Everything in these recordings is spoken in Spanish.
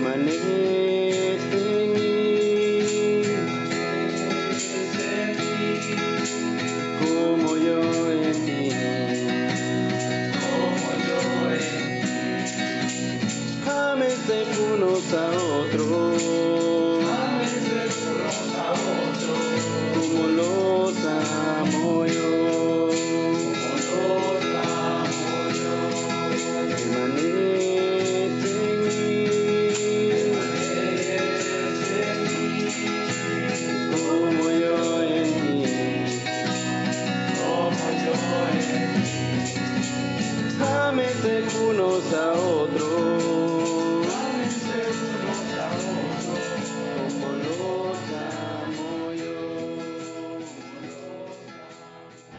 permanece en mí, como yo en ti. Ámense unos a otros, como los amo yo. Permanece en mí, como yo en ti. Ámense unos a otros, como los amo yo.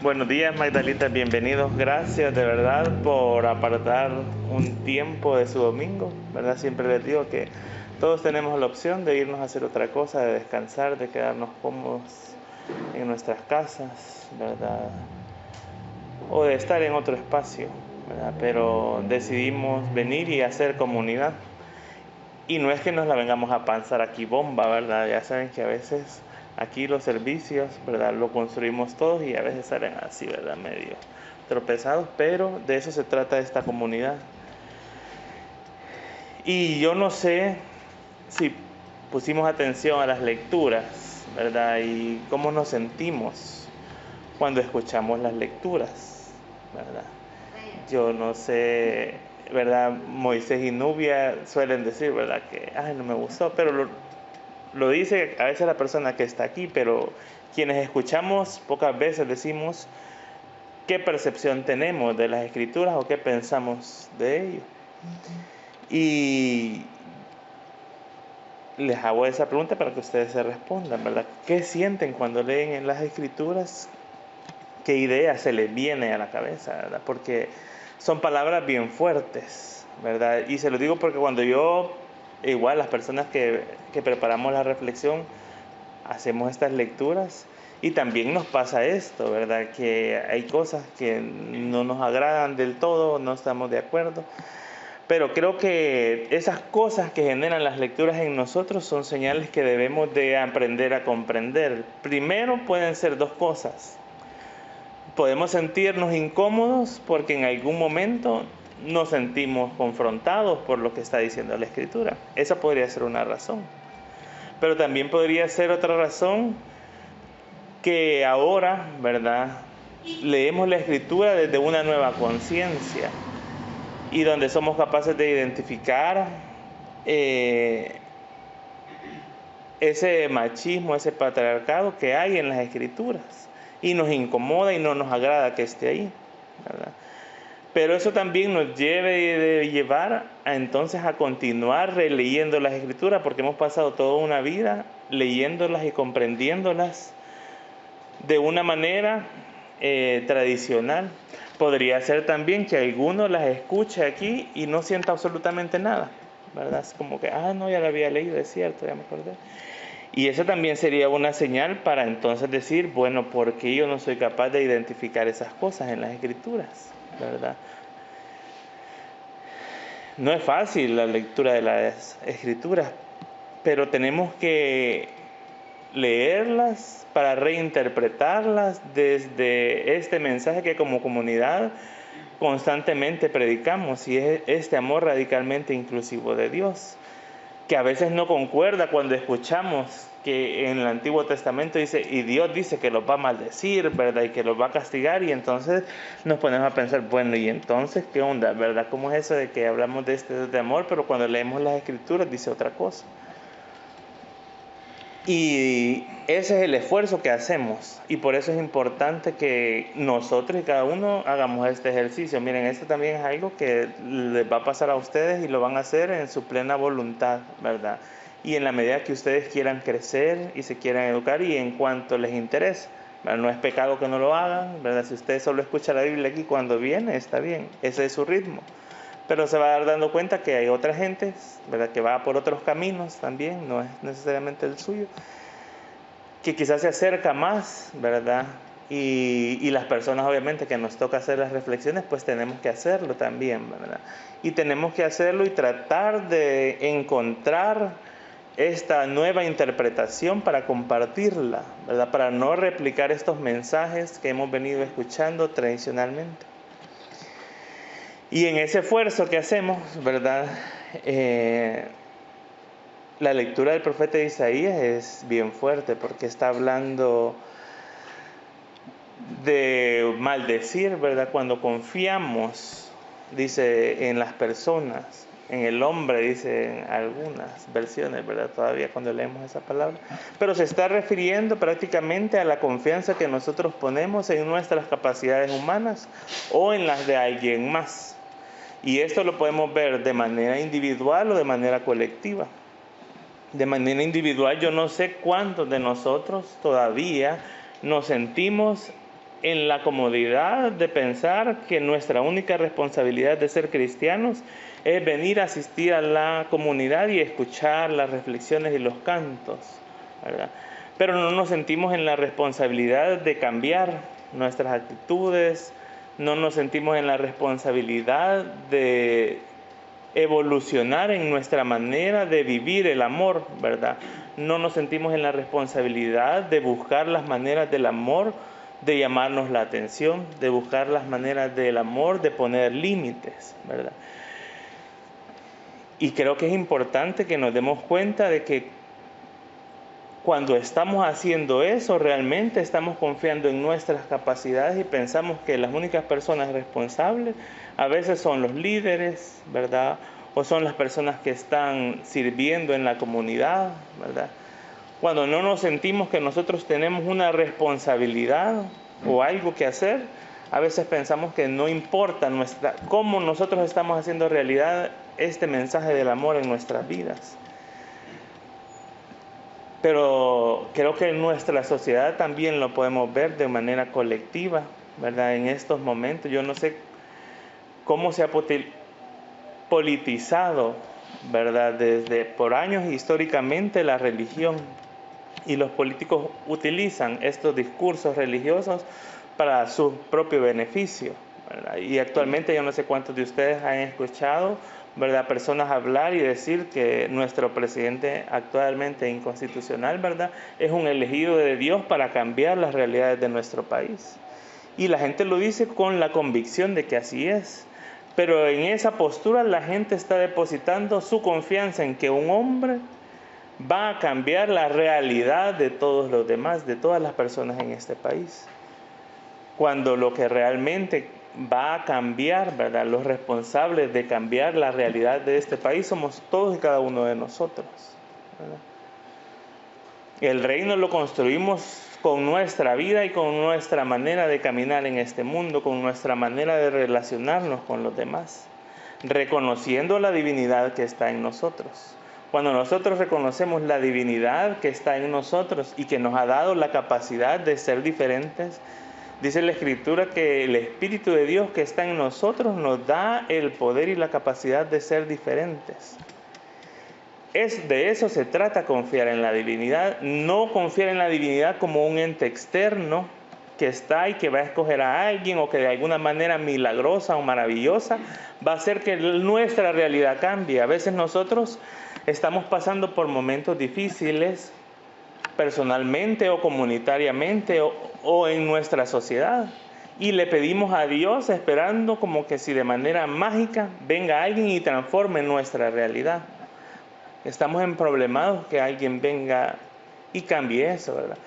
Buenos días, Magdalita, bienvenidos. Gracias de verdad por apartar un tiempo de su domingo, ¿verdad? Siempre les digo que todos tenemos la opción de irnos a hacer otra cosa, de descansar, de quedarnos cómodos en nuestras casas, ¿verdad? O de estar en otro espacio, ¿verdad? Pero decidimos venir y hacer comunidad. Y no es que nos la vengamos a panzar aquí bomba, ¿verdad? Ya saben que a veces aquí los servicios, ¿verdad? Lo construimos todos y a veces salen así, ¿verdad? Medio tropezados, pero de eso se trata esta comunidad. Y yo no sé si pusimos atención a las lecturas, ¿verdad? Y cómo nos sentimos cuando escuchamos las lecturas, ¿verdad? Yo no sé, ¿verdad? Moisés y Nubia suelen decir, ¿verdad? Que, ay, no me gustó, pero lo dice a veces la persona que está aquí, pero quienes escuchamos pocas veces decimos qué percepción tenemos de las escrituras o qué pensamos de ello. Y les hago esa pregunta para que ustedes se respondan, ¿verdad? ¿Qué sienten cuando leen en las escrituras? ¿Qué idea se les viene a la cabeza, verdad? Porque son palabras bien fuertes, ¿verdad? Y se lo digo porque cuando yo, igual las personas que preparamos la reflexión, hacemos estas lecturas y también nos pasa esto, ¿verdad? Que hay cosas que no nos agradan del todo, no estamos de acuerdo. Pero creo que esas cosas que generan las lecturas en nosotros son señales que debemos de aprender a comprender. Primero pueden ser dos cosas. Podemos sentirnos incómodos porque en algún momento nos sentimos confrontados por lo que está diciendo la Escritura. Esa podría ser una razón. Pero también podría ser otra razón que ahora, ¿verdad? Leemos la Escritura desde una nueva conciencia y donde somos capaces de identificar ese machismo, ese patriarcado que hay en las Escrituras y nos incomoda y no nos agrada que esté ahí, ¿verdad? Pero eso también nos debe llevar entonces a continuar releyendo las Escrituras porque hemos pasado toda una vida leyéndolas y comprendiéndolas de una manera tradicional. Podría ser también que alguno las escuche aquí y no sienta absolutamente nada, ¿verdad? Es como que, no, ya la había leído, es cierto, ya me acordé. Y eso también sería una señal para entonces decir, bueno, ¿por qué yo no soy capaz de identificar esas cosas en las Escrituras? ¿Verdad? No es fácil la lectura de las Escrituras, pero tenemos que leerlas para reinterpretarlas desde este mensaje que como comunidad constantemente predicamos, y es este amor radicalmente inclusivo de Dios, que a veces no concuerda cuando escuchamos que en el Antiguo Testamento dice, y Dios dice que los va a maldecir, ¿verdad? Y que los va a castigar, y entonces nos ponemos a pensar, bueno, ¿y entonces qué onda, verdad? ¿Cómo es eso de que hablamos de amor, pero cuando leemos las Escrituras dice otra cosa? Y ese es el esfuerzo que hacemos, y por eso es importante que nosotros y cada uno hagamos este ejercicio. Miren, esto también es algo que les va a pasar a ustedes y lo van a hacer en su plena voluntad, ¿verdad? Y en la medida que ustedes quieran crecer y se quieran educar y en cuanto les interese, ¿verdad? No es pecado que no lo hagan, ¿verdad? Si usted solo escucha la Biblia aquí cuando viene, está bien, ese es su ritmo. Pero se va a dar dando cuenta que hay otra gente, ¿verdad? Que va por otros caminos también, no es necesariamente el suyo, que quizás se acerca más, ¿verdad? Y las personas obviamente que nos toca hacer las reflexiones, pues tenemos que hacerlo también, ¿verdad? Y tenemos que hacerlo y tratar de encontrar esta nueva interpretación para compartirla, ¿verdad? Para no replicar estos mensajes que hemos venido escuchando tradicionalmente. Y en ese esfuerzo que hacemos, ¿verdad? La lectura del profeta Isaías es bien fuerte porque está hablando de maldecir, ¿verdad? Cuando confiamos, dice, en las personas, en el hombre, dice en algunas versiones, ¿verdad? Todavía cuando leemos esa palabra. Pero se está refiriendo prácticamente a la confianza que nosotros ponemos en nuestras capacidades humanas o en las de alguien más. Y esto lo podemos ver de manera individual o de manera colectiva. De manera individual, yo no sé cuántos de nosotros todavía nos sentimos en la comodidad de pensar que nuestra única responsabilidad de ser cristianos es venir a asistir a la comunidad y escuchar las reflexiones y los cantos, ¿verdad? Pero no nos sentimos en la responsabilidad de cambiar nuestras actitudes, no nos sentimos en la responsabilidad de evolucionar en nuestra manera de vivir el amor, ¿verdad? No nos sentimos en la responsabilidad de buscar las maneras del amor, de llamarnos la atención, de buscar las maneras del amor, de poner límites, ¿verdad? Y creo que es importante que nos demos cuenta de que cuando estamos haciendo eso, realmente estamos confiando en nuestras capacidades y pensamos que las únicas personas responsables a veces son los líderes, ¿verdad? O son las personas que están sirviendo en la comunidad, ¿verdad? Cuando no nos sentimos que nosotros tenemos una responsabilidad o algo que hacer, a veces pensamos que no importa cómo nosotros estamos haciendo realidad este mensaje del amor en nuestras vidas. Pero creo que en nuestra sociedad también lo podemos ver de manera colectiva, ¿verdad? En estos momentos, yo no sé cómo se ha politizado, ¿verdad? Desde por años históricamente la religión, y los políticos utilizan estos discursos religiosos para su propio beneficio, ¿verdad? Y actualmente yo no sé cuántos de ustedes han escuchado, ¿verdad?, personas hablar y decir que nuestro presidente actualmente inconstitucional, ¿verdad?, es un elegido de Dios para cambiar las realidades de nuestro país. Y la gente lo dice con la convicción de que así es. Pero en esa postura la gente está depositando su confianza en que un hombre va a cambiar la realidad de todos los demás, de todas las personas en este país. Cuando lo que realmente va a cambiar, ¿verdad?, los responsables de cambiar la realidad de este país somos todos y cada uno de nosotros, ¿verdad? El reino lo construimos con nuestra vida y con nuestra manera de caminar en este mundo, con nuestra manera de relacionarnos con los demás, reconociendo la divinidad que está en nosotros. Cuando nosotros reconocemos la divinidad que está en nosotros y que nos ha dado la capacidad de ser diferentes, dice la Escritura que el Espíritu de Dios que está en nosotros nos da el poder y la capacidad de ser diferentes. De eso se trata, confiar en la divinidad, no confiar en la divinidad como un ente externo que está y que va a escoger a alguien o que de alguna manera milagrosa o maravillosa va a hacer que nuestra realidad cambie. A veces nosotros estamos pasando por momentos difíciles personalmente o comunitariamente o en nuestra sociedad y le pedimos a Dios esperando como que si de manera mágica venga alguien y transforme nuestra realidad. Estamos emproblemados que alguien venga y cambie eso, ¿verdad?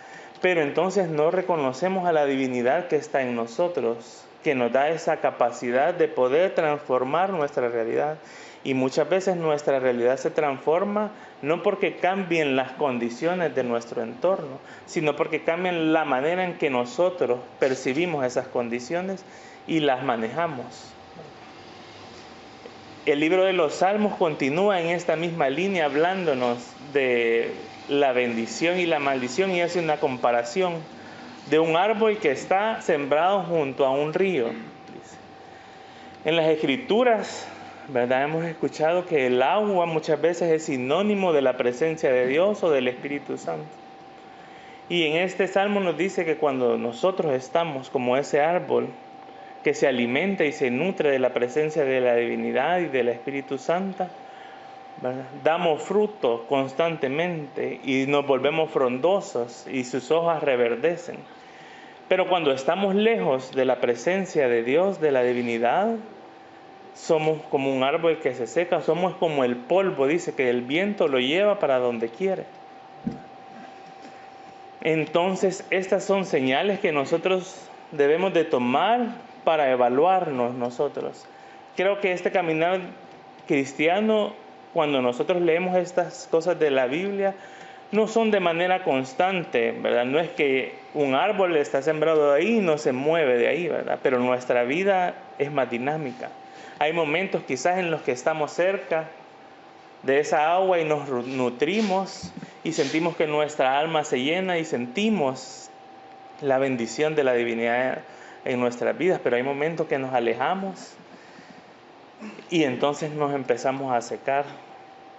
Pero entonces no reconocemos a la divinidad que está en nosotros, que nos da esa capacidad de poder transformar nuestra realidad. Y muchas veces nuestra realidad se transforma no porque cambien las condiciones de nuestro entorno, sino porque cambian la manera en que nosotros percibimos esas condiciones y las manejamos. El libro de los Salmos continúa en esta misma línea hablándonos de la bendición y la maldición y hace una comparación de un árbol que está sembrado junto a un río. En las Escrituras, ¿verdad?, hemos escuchado que el agua muchas veces es sinónimo de la presencia de Dios o del Espíritu Santo. Y en este salmo nos dice que cuando nosotros estamos como ese árbol que se alimenta y se nutre de la presencia de la divinidad y del Espíritu Santo, ¿verdad?, damos fruto constantemente y nos volvemos frondosos y sus hojas reverdecen. Pero cuando estamos lejos de la presencia de Dios, de la divinidad, somos como un árbol que se seca, somos como el polvo, dice que el viento lo lleva para donde quiere. Entonces, estas son señales que nosotros debemos de tomar para evaluarnos nosotros. Creo que este caminar cristiano, cuando nosotros leemos estas cosas de la Biblia, no son de manera constante, ¿verdad? No es que un árbol está sembrado ahí y no se mueve de ahí, ¿verdad? Pero nuestra vida es más dinámica. Hay momentos quizás en los que estamos cerca de esa agua y nos nutrimos y sentimos que nuestra alma se llena y sentimos la bendición de la divinidad en nuestras vidas, pero hay momentos que nos alejamos y entonces nos empezamos a secar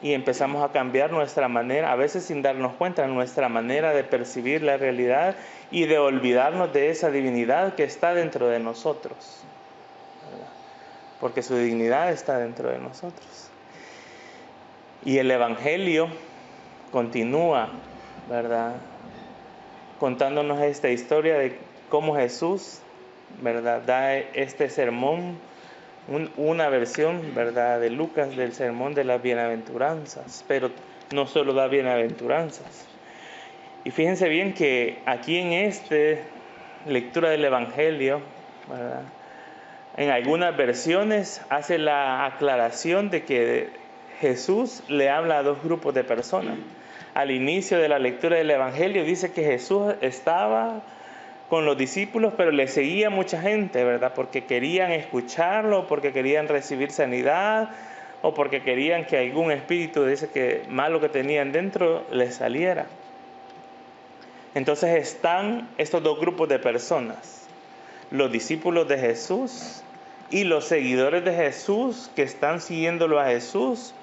y empezamos a cambiar nuestra manera, a veces sin darnos cuenta, nuestra manera de percibir la realidad y de olvidarnos de esa divinidad que está dentro de nosotros, ¿verdad? Porque su divinidad está dentro de nosotros. Y el Evangelio continúa, ¿verdad?, contándonos esta historia de cómo Jesús, ¿verdad?, da este sermón, una versión, ¿verdad?, de Lucas del sermón de las bienaventuranzas, pero no solo da bienaventuranzas. Y fíjense bien que aquí en esta lectura del Evangelio, ¿verdad?, en algunas versiones hace la aclaración de que Jesús le habla a dos grupos de personas. Al inicio de la lectura del Evangelio dice que Jesús estaba con los discípulos, pero le seguía mucha gente, ¿verdad? Porque querían escucharlo, porque querían recibir sanidad, o porque querían que algún espíritu de ese malo que tenían dentro les saliera. Entonces están estos dos grupos de personas: los discípulos de Jesús y los seguidores de Jesús que están siguiéndolo a Jesús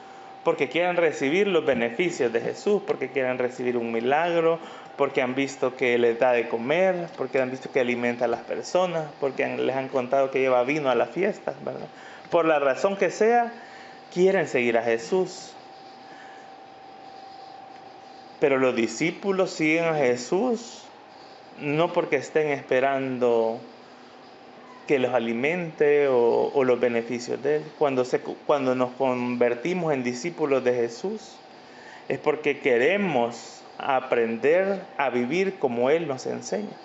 porque quieren recibir los beneficios de Jesús, porque quieren recibir un milagro, porque han visto que les da de comer, porque han visto que alimenta a las personas, porque les han contado que lleva vino a las fiestas, ¿verdad? Por la razón que sea, quieren seguir a Jesús. Pero los discípulos siguen a Jesús no porque estén esperando que los alimente o los beneficios de Él. Cuando nos convertimos en discípulos de Jesús, es porque queremos aprender a vivir como Él nos enseña.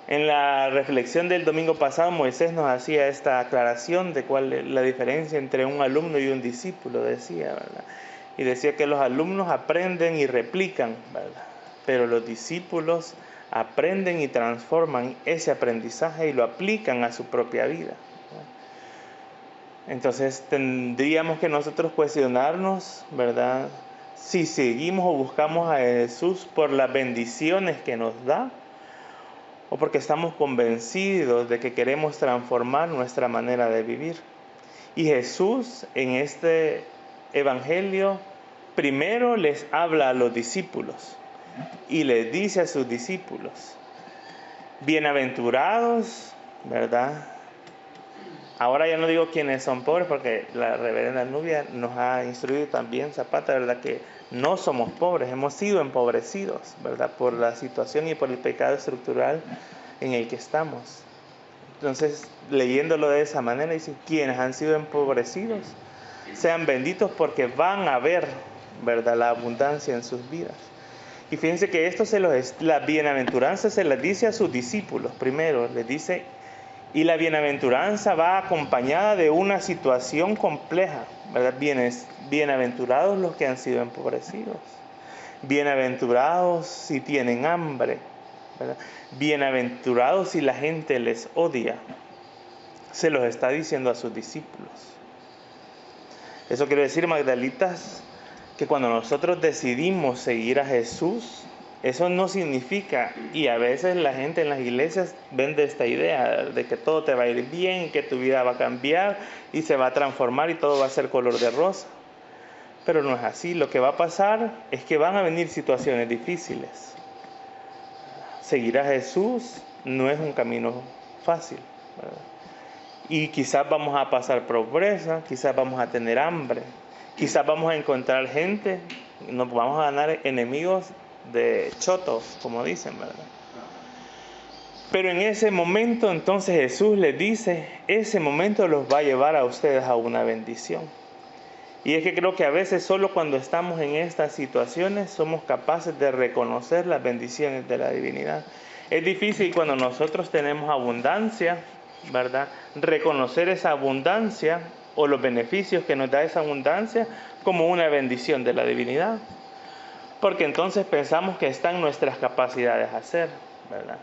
En la reflexión del domingo pasado, Moisés nos hacía esta aclaración de cuál es la diferencia entre un alumno y un discípulo, decía, ¿verdad? Y decía que los alumnos aprenden y replican, ¿verdad?, pero los discípulos aprenden y transforman ese aprendizaje y lo aplican a su propia vida. Entonces tendríamos que nosotros cuestionarnos, ¿verdad?, si seguimos o buscamos a Jesús por las bendiciones que nos da o porque estamos convencidos de que queremos transformar nuestra manera de vivir. Y Jesús en este Evangelio primero les habla a los discípulos y les dice a sus discípulos: bienaventurados, ¿verdad? Ahora ya no digo quiénes son pobres, porque la reverenda Nubia nos ha instruido también, Zapata, ¿verdad?, que no somos pobres, hemos sido empobrecidos, ¿verdad?, por la situación y por el pecado estructural en el que estamos. Entonces, leyéndolo de esa manera, dice: quienes han sido empobrecidos, sean benditos porque van a ver, ¿verdad?, la abundancia en sus vidas. Y fíjense que esto la bienaventuranza se las dice a sus discípulos primero, les dice, y la bienaventuranza va acompañada de una situación compleja, ¿verdad? Bienaventurados los que han sido empobrecidos, bienaventurados si tienen hambre, ¿verdad?, bienaventurados si la gente les odia. Se los está diciendo a sus discípulos. Eso quiere decir, Magdalitas, que cuando nosotros decidimos seguir a Jesús, eso no significa, y a veces la gente en las iglesias vende esta idea de que todo te va a ir bien, que tu vida va a cambiar y se va a transformar y todo va a ser color de rosa. Pero no es así. Lo que va a pasar es que van a venir situaciones difíciles. seguir a Jesús no es un camino fácil, ¿verdad? Y quizás vamos a pasar pobreza, quizás vamos a tener hambre, quizás vamos a encontrar gente, nos vamos a ganar enemigos de chotos, como dicen, ¿verdad? Pero en ese momento entonces Jesús les dice, ese momento los va a llevar a ustedes a una bendición. Y es que creo que a veces solo cuando estamos en estas situaciones somos capaces de reconocer las bendiciones de la divinidad. Es difícil cuando nosotros tenemos abundancia, ¿verdad? Reconocer esa abundancia o los beneficios que nos da esa abundancia como una bendición de la divinidad. Porque entonces pensamos que está en nuestras capacidades hacer, ¿verdad?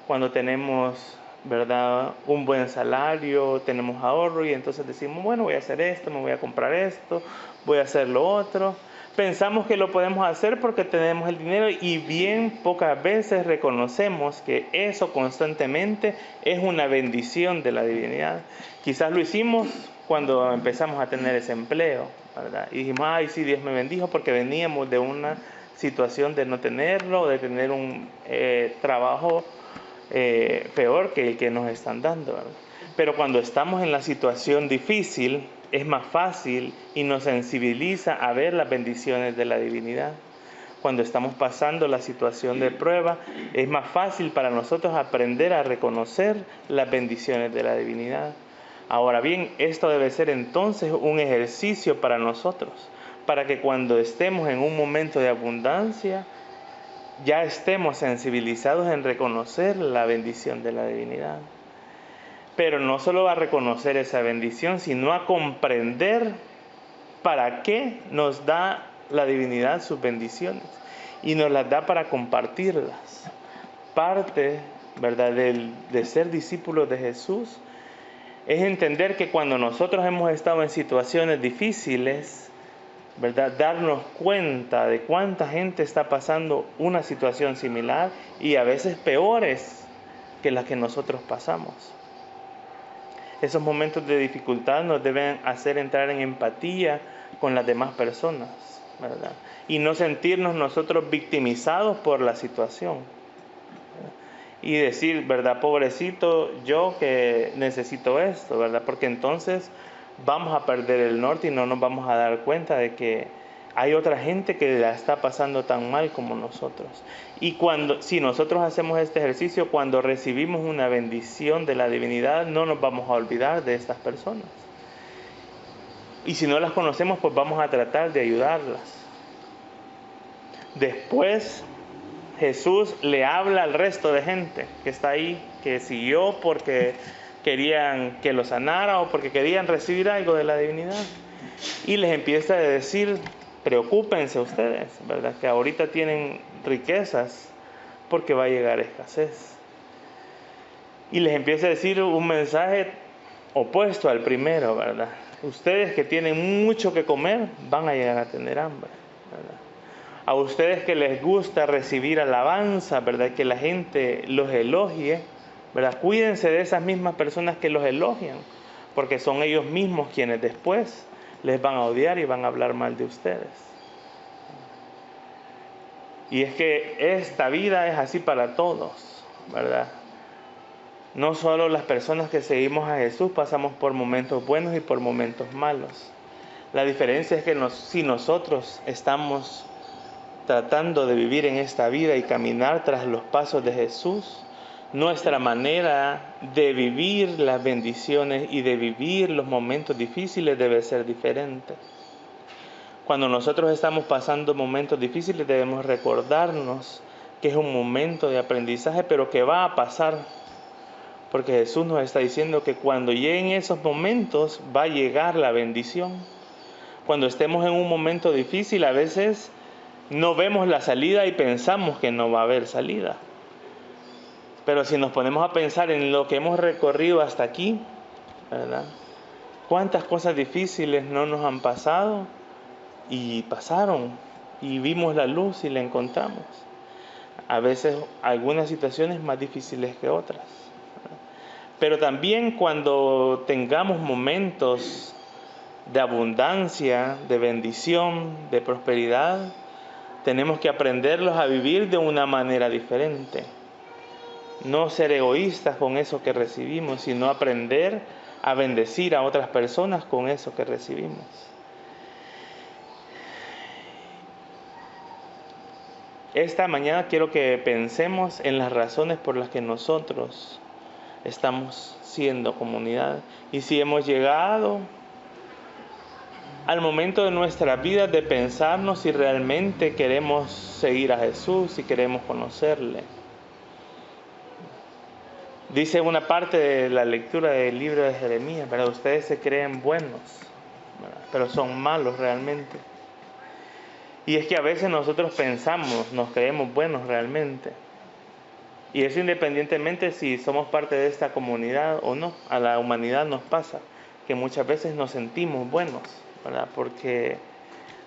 Cuando tenemos, ¿verdad?, un buen salario, tenemos ahorro y entonces decimos, bueno, voy a hacer esto, me voy a comprar esto, voy a hacer lo otro. Pensamos que lo podemos hacer porque tenemos el dinero y bien pocas veces reconocemos que eso constantemente es una bendición de la divinidad. Quizás lo hicimos cuando empezamos a tener ese empleo, ¿verdad? Y dijimos, ay, sí, Dios me bendijo porque veníamos de una situación de no tenerlo, de tener un trabajo peor que el que nos están dando, ¿verdad? Pero cuando estamos en la situación difícil, es más fácil y nos sensibiliza a ver las bendiciones de la divinidad. Cuando estamos pasando la situación de prueba, es más fácil para nosotros aprender a reconocer las bendiciones de la divinidad. Ahora bien, esto debe ser entonces un ejercicio para nosotros, para que cuando estemos en un momento de abundancia, ya estemos sensibilizados en reconocer la bendición de la divinidad. Pero no solo a reconocer esa bendición, sino a comprender para qué nos da la divinidad sus bendiciones. Y nos las da para compartirlas. Parte, ¿verdad?, de ser discípulos de Jesús es entender que cuando nosotros hemos estado en situaciones difíciles, ¿verdad?, darnos cuenta de cuánta gente está pasando una situación similar y a veces peores que las que nosotros pasamos. Esos momentos de dificultad nos deben hacer entrar en empatía con las demás personas, ¿verdad? Y no sentirnos nosotros victimizados por la situación. Y decir, ¿verdad?, pobrecito yo que necesito esto, ¿verdad? Porque entonces vamos a perder el norte y no nos vamos a dar cuenta de que hay otra gente que la está pasando tan mal como nosotros. Y si nosotros hacemos este ejercicio, cuando recibimos una bendición de la divinidad, no nos vamos a olvidar de estas personas. Y si no las conocemos, pues vamos a tratar de ayudarlas. Después, Jesús le habla al resto de gente que está ahí, que siguió porque querían que lo sanara o porque querían recibir algo de la divinidad. Y les empieza a decir, preocúpense ustedes, ¿verdad?, que ahorita tienen riquezas porque va a llegar escasez. Y les empieza a decir un mensaje opuesto al primero, ¿verdad? Ustedes que tienen mucho que comer van a llegar a tener hambre, ¿verdad? A ustedes que les gusta recibir alabanza, ¿verdad?, que la gente los elogie, ¿verdad?, cuídense de esas mismas personas que los elogian, porque son ellos mismos quienes después les van a odiar y van a hablar mal de ustedes. Y es que esta vida es así para todos, ¿verdad? No solo las personas que seguimos a Jesús pasamos por momentos buenos y por momentos malos. La diferencia es que si nosotros estamos tratando de vivir en esta vida y caminar tras los pasos de Jesús, nuestra manera de vivir las bendiciones y de vivir los momentos difíciles debe ser diferente. Cuando nosotros estamos pasando momentos difíciles debemos recordarnos que es un momento de aprendizaje, pero que va a pasar. Porque Jesús nos está diciendo que cuando lleguen esos momentos va a llegar la bendición. Cuando estemos en un momento difícil, a veces no vemos la salida y pensamos que no va a haber salida. Pero si nos ponemos a pensar en lo que hemos recorrido hasta aquí, ¿verdad?, cuántas cosas difíciles no nos han pasado y pasaron y vimos la luz y la encontramos. A veces algunas situaciones más difíciles que otras. Pero también cuando tengamos momentos de abundancia, de bendición, de prosperidad, tenemos que aprenderlos a vivir de una manera diferente. No ser egoístas con eso que recibimos, sino aprender a bendecir a otras personas con eso que recibimos. Esta mañana quiero que pensemos en las razones por las que nosotros estamos siendo comunidad y si hemos llegado al momento de nuestra vida de pensarnos si realmente queremos seguir a Jesús, si queremos conocerle. Dice una parte de la lectura del libro de Jeremías, ¿verdad? Ustedes se creen buenos, ¿verdad? Pero son malos realmente. Y es que a veces nosotros pensamos, nos creemos buenos realmente. Y eso independientemente si somos parte de esta comunidad o no. A la humanidad nos pasa que muchas veces nos sentimos buenos, ¿verdad? Porque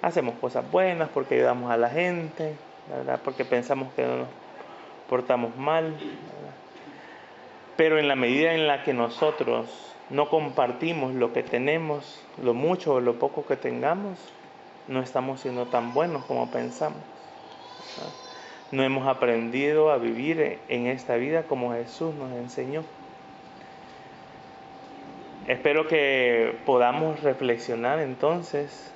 hacemos cosas buenas, porque ayudamos a la gente, ¿verdad? Porque pensamos que no nos portamos mal, ¿verdad? Pero en la medida en la que nosotros no compartimos lo que tenemos, lo mucho o lo poco que tengamos, no estamos siendo tan buenos como pensamos, ¿verdad? No hemos aprendido a vivir en esta vida como Jesús nos enseñó. Espero que podamos reflexionar entonces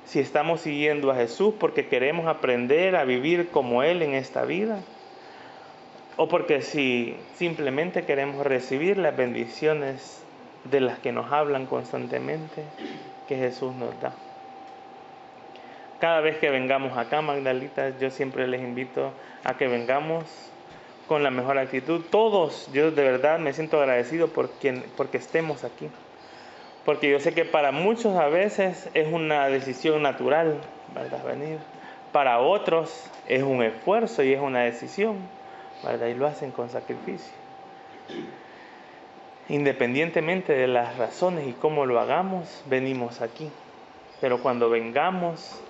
si estamos siguiendo a Jesús porque queremos aprender a vivir como Él en esta vida, o porque si simplemente queremos recibir las bendiciones de las que nos hablan constantemente, que Jesús nos da. Cada vez que vengamos acá, Magdalitas, yo siempre les invito a que vengamos con la mejor actitud. Todos, yo de verdad me siento agradecido porque estemos aquí. Porque yo sé que para muchos a veces es una decisión natural, ¿verdad? Venir. Para otros es un esfuerzo y es una decisión, ¿verdad? Y lo hacen con sacrificio. Independientemente de las razones y cómo lo hagamos, venimos aquí. Pero cuando vengamos,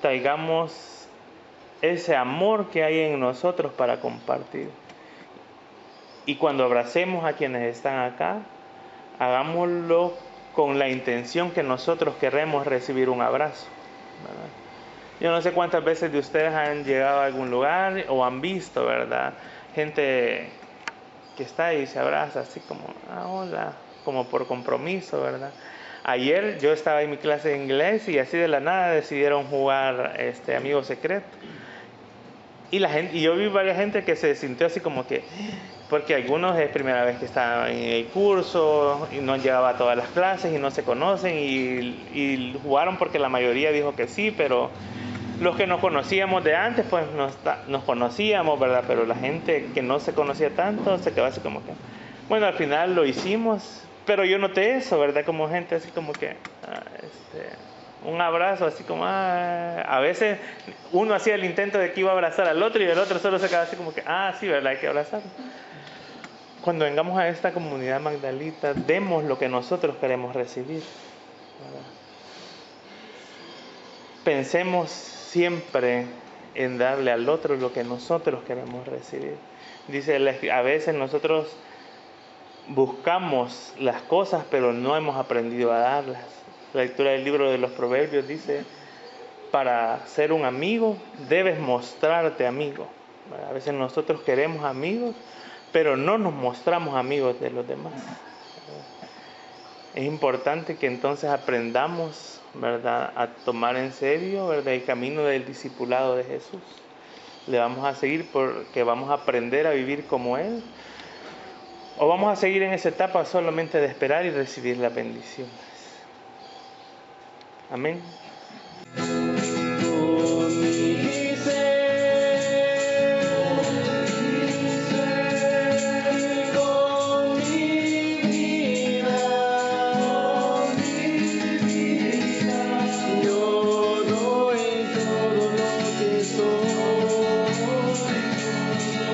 traigamos ese amor que hay en nosotros para compartir. Y cuando abracemos a quienes están acá, hagámoslo con la intención que nosotros queremos recibir un abrazo, ¿verdad? Yo no sé cuántas veces de ustedes han llegado a algún lugar o han visto, ¿verdad? Gente que está ahí y se abraza así como, hola, como por compromiso, ¿verdad? Ayer yo estaba en mi clase de inglés y así de la nada decidieron jugar Amigo Secreto. Y yo vi varias gente que se sintió así como que, porque algunos es primera vez que estaban en el curso y no han llegado a todas las clases y no se conocen y jugaron porque la mayoría dijo que sí, pero los que nos conocíamos de antes pues nos conocíamos, ¿verdad? Pero la gente que no se conocía tanto se quedó así como que, bueno, al final lo hicimos, pero yo noté eso, ¿verdad? Como gente así como que, un abrazo así como, a veces uno hacía el intento de que iba a abrazar al otro y el otro solo se quedaba así como que, sí, ¿verdad? Hay que abrazar. Cuando vengamos a esta comunidad Magdalita, demos lo que nosotros queremos recibir, ¿verdad? Pensemos siempre en darle al otro lo que nosotros queremos recibir. Dice, a veces nosotros buscamos las cosas, pero no hemos aprendido a darlas. La lectura del libro de los Proverbios dice, para ser un amigo debes mostrarte amigo. A veces nosotros queremos amigos, pero no nos mostramos amigos de los demás. Es importante que entonces aprendamos, ¿verdad?, a tomar en serio, ¿verdad?, el camino del discipulado de Jesús. Le vamos a seguir porque vamos a aprender a vivir como Él, o vamos a seguir en esa etapa solamente de esperar y recibir las bendiciones. Amén.